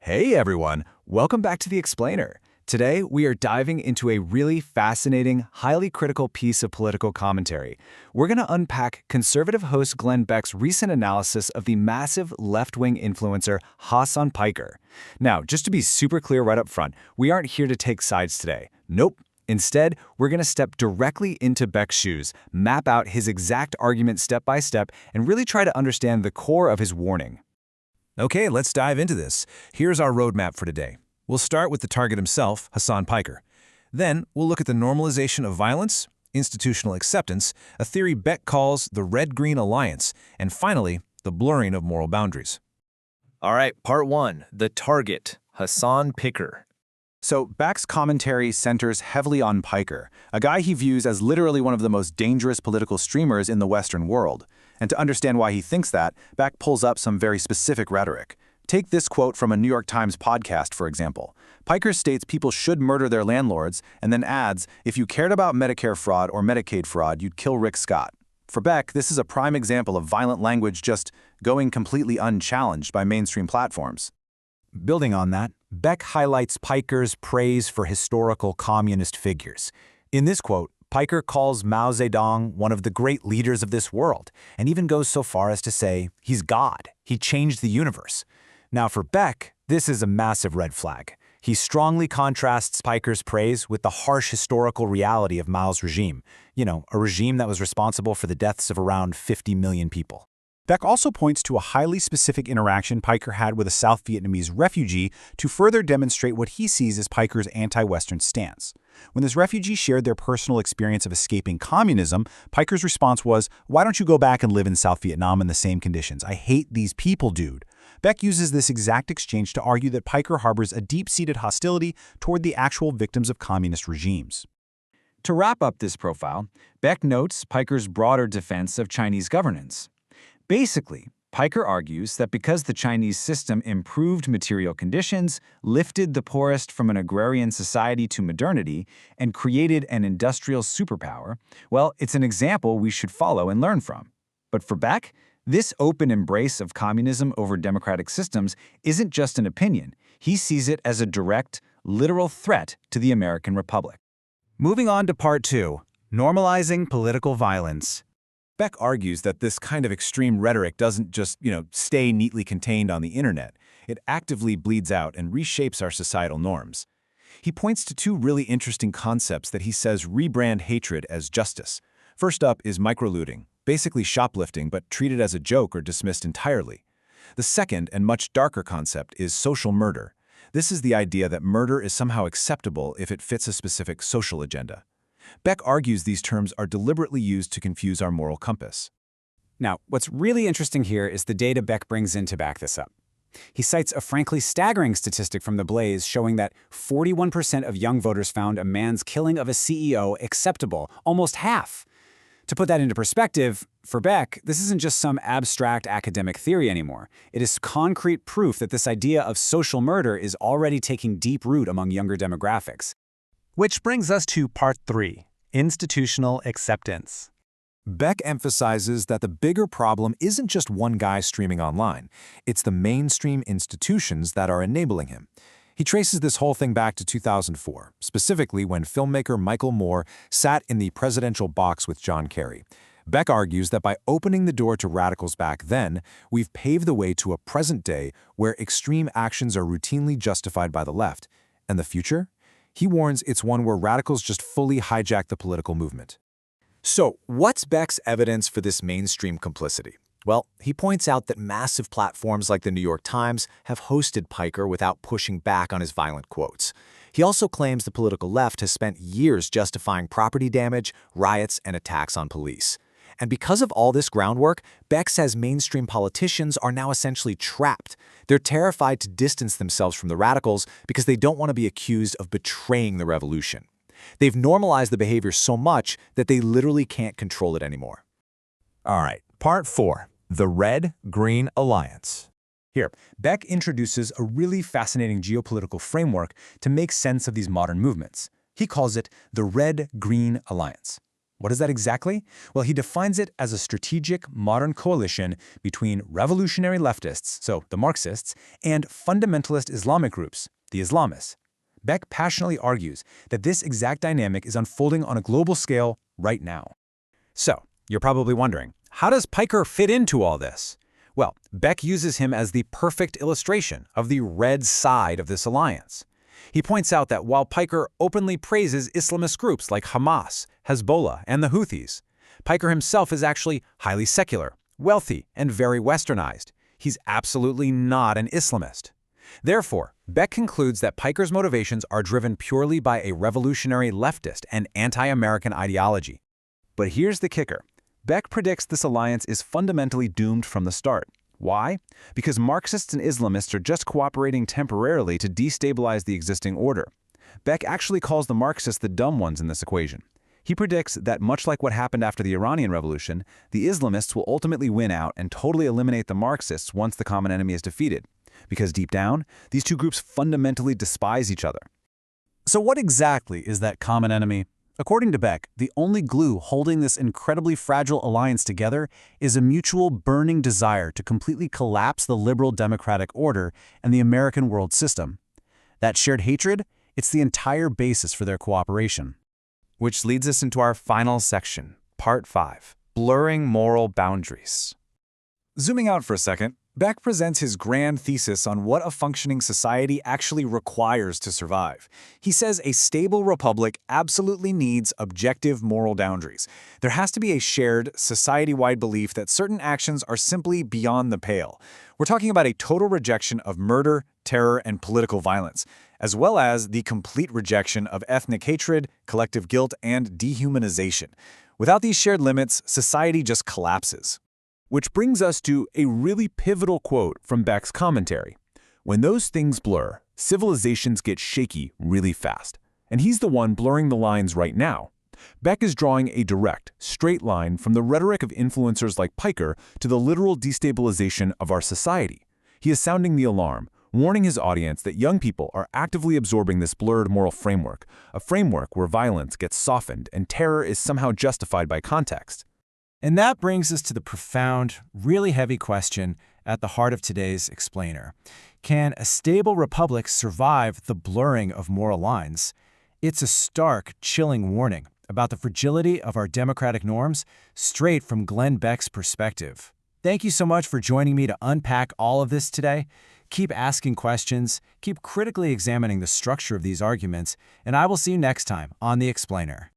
Hey everyone, welcome back to The Explainer. Today, we are diving into a really fascinating, highly critical piece of political commentary. We're going to unpack conservative host Glenn Beck's recent analysis of the massive left-wing influencer Hasan Piker. Now, just to be super clear right up front, we aren't here to take sides today. Nope. Instead, we're going to step directly into Beck's shoes, map out his exact argument step by step, and really try to understand the core of his warning. Okay, let's dive into this. Here's our roadmap for today. We'll start with the target himself, Hasan Piker. Then, we'll look at the normalization of violence, institutional acceptance, a theory Beck calls the red-green alliance, and finally, the blurring of moral boundaries. All right, part one, the target, Hasan Piker. So Beck's commentary centers heavily on Piker, a guy he views as literally one of the most dangerous political streamers in the Western world. And to understand why he thinks that, Beck pulls up some very specific rhetoric. Take this quote from a New York Times podcast, for example. Piker states people should murder their landlords, and then adds, if you cared about Medicare fraud or Medicaid fraud, you'd kill Rick Scott. For Beck, this is a prime example of violent language just going completely unchallenged by mainstream platforms. Building on that, Beck highlights Piker's praise for historical communist figures. In this quote, Piker calls Mao Zedong one of the great leaders of this world, and even goes so far as to say he's God. He changed the universe. Now for Beck, this is a massive red flag. He strongly contrasts Piker's praise with the harsh historical reality of Mao's regime. A regime that was responsible for the deaths of around 50 million people. Beck also points to a highly specific interaction Piker had with a South Vietnamese refugee to further demonstrate what he sees as Piker's anti-Western stance. When this refugee shared their personal experience of escaping communism, Piker's response was, "Why don't you go back and live in South Vietnam in the same conditions? I hate these people, dude." Beck uses this exact exchange to argue that Piker harbors a deep-seated hostility toward the actual victims of communist regimes. To wrap up this profile, Beck notes Piker's broader defense of Chinese governance. Basically, Piker argues that because the Chinese system improved material conditions, lifted the poorest from an agrarian society to modernity, and created an industrial superpower, well, it's an example we should follow and learn from. But for Beck, this open embrace of communism over democratic systems isn't just an opinion. He sees it as a direct, literal threat to the American Republic. Moving on to part two, normalizing political violence. Beck argues that this kind of extreme rhetoric doesn't just, stay neatly contained on the internet. It actively bleeds out and reshapes our societal norms. He points to two really interesting concepts that he says rebrand hatred as justice. First up is microlooting, basically shoplifting but treated as a joke or dismissed entirely. The second and much darker concept is social murder. This is the idea that murder is somehow acceptable if it fits a specific social agenda. Beck argues these terms are deliberately used to confuse our moral compass. Now, what's really interesting here is the data Beck brings in to back this up. He cites a frankly staggering statistic from The Blaze showing that 41% of young voters found a man's killing of a CEO acceptable, almost half. To put that into perspective, for Beck, this isn't just some abstract academic theory anymore. It is concrete proof that this idea of social murder is already taking deep root among younger demographics. Which brings us to part three, institutional acceptance. Beck emphasizes that the bigger problem isn't just one guy streaming online. It's the mainstream institutions that are enabling him. He traces this whole thing back to 2004, specifically when filmmaker Michael Moore sat in the presidential box with John Kerry. Beck argues that by opening the door to radicals back then, we've paved the way to a present day where extreme actions are routinely justified by the left. And the future? He warns it's one where radicals just fully hijack the political movement. So, what's Beck's evidence for this mainstream complicity? Well, he points out that massive platforms like the New York Times have hosted Piker without pushing back on his violent quotes. He also claims the political left has spent years justifying property damage, riots, and attacks on police. And because of all this groundwork, Beck says mainstream politicians are now essentially trapped. They're terrified to distance themselves from the radicals because they don't want to be accused of betraying the revolution. They've normalized the behavior so much that they literally can't control it anymore. All right, part four, the red-green alliance. Here, Beck introduces a really fascinating geopolitical framework to make sense of these modern movements. He calls it the red-green alliance. What is that exactly? Well, he defines it as a strategic modern coalition between revolutionary leftists, so the Marxists, and fundamentalist Islamic groups, the Islamists. Beck passionately argues that this exact dynamic is unfolding on a global scale right now. So, you're probably wondering, how does Piker fit into all this? Well, Beck uses him as the perfect illustration of the red side of this alliance. He points out that while Piker openly praises Islamist groups like Hamas, Hezbollah, and the Houthis, Piker himself is actually highly secular, wealthy, and very westernized. He's absolutely not an Islamist. Therefore, Beck concludes that Piker's motivations are driven purely by a revolutionary leftist and anti-American ideology. But here's the kicker. Beck predicts this alliance is fundamentally doomed from the start. Why? Because Marxists and Islamists are just cooperating temporarily to destabilize the existing order. Beck actually calls the Marxists the dumb ones in this equation. He predicts that much like what happened after the Iranian Revolution, the Islamists will ultimately win out and totally eliminate the Marxists once the common enemy is defeated. Because deep down, these two groups fundamentally despise each other. So what exactly is that common enemy? According to Beck, the only glue holding this incredibly fragile alliance together is a mutual burning desire to completely collapse the liberal democratic order and the American world system. That shared hatred, it's the entire basis for their cooperation. Which leads us into our final section, Part 5, Blurring Moral Boundaries. Zooming out for a second, Beck presents his grand thesis on what a functioning society actually requires to survive. He says a stable republic absolutely needs objective moral boundaries. There has to be a shared, society-wide belief that certain actions are simply beyond the pale. We're talking about a total rejection of murder, terror, and political violence, as well as the complete rejection of ethnic hatred, collective guilt, and dehumanization. Without these shared limits, society just collapses. Which brings us to a really pivotal quote from Beck's commentary. When those things blur, civilizations get shaky really fast. And he's the one blurring the lines right now. Beck is drawing a direct, straight line from the rhetoric of influencers like Piker to the literal destabilization of our society. He is sounding the alarm, warning his audience that young people are actively absorbing this blurred moral framework, a framework where violence gets softened and terror is somehow justified by context. And that brings us to the profound, really heavy question at the heart of today's explainer. Can a stable republic survive the blurring of moral lines? It's a stark, chilling warning about the fragility of our democratic norms, straight from Glenn Beck's perspective. Thank you so much for joining me to unpack all of this today. Keep asking questions, keep critically examining the structure of these arguments, and I will see you next time on The Explainer.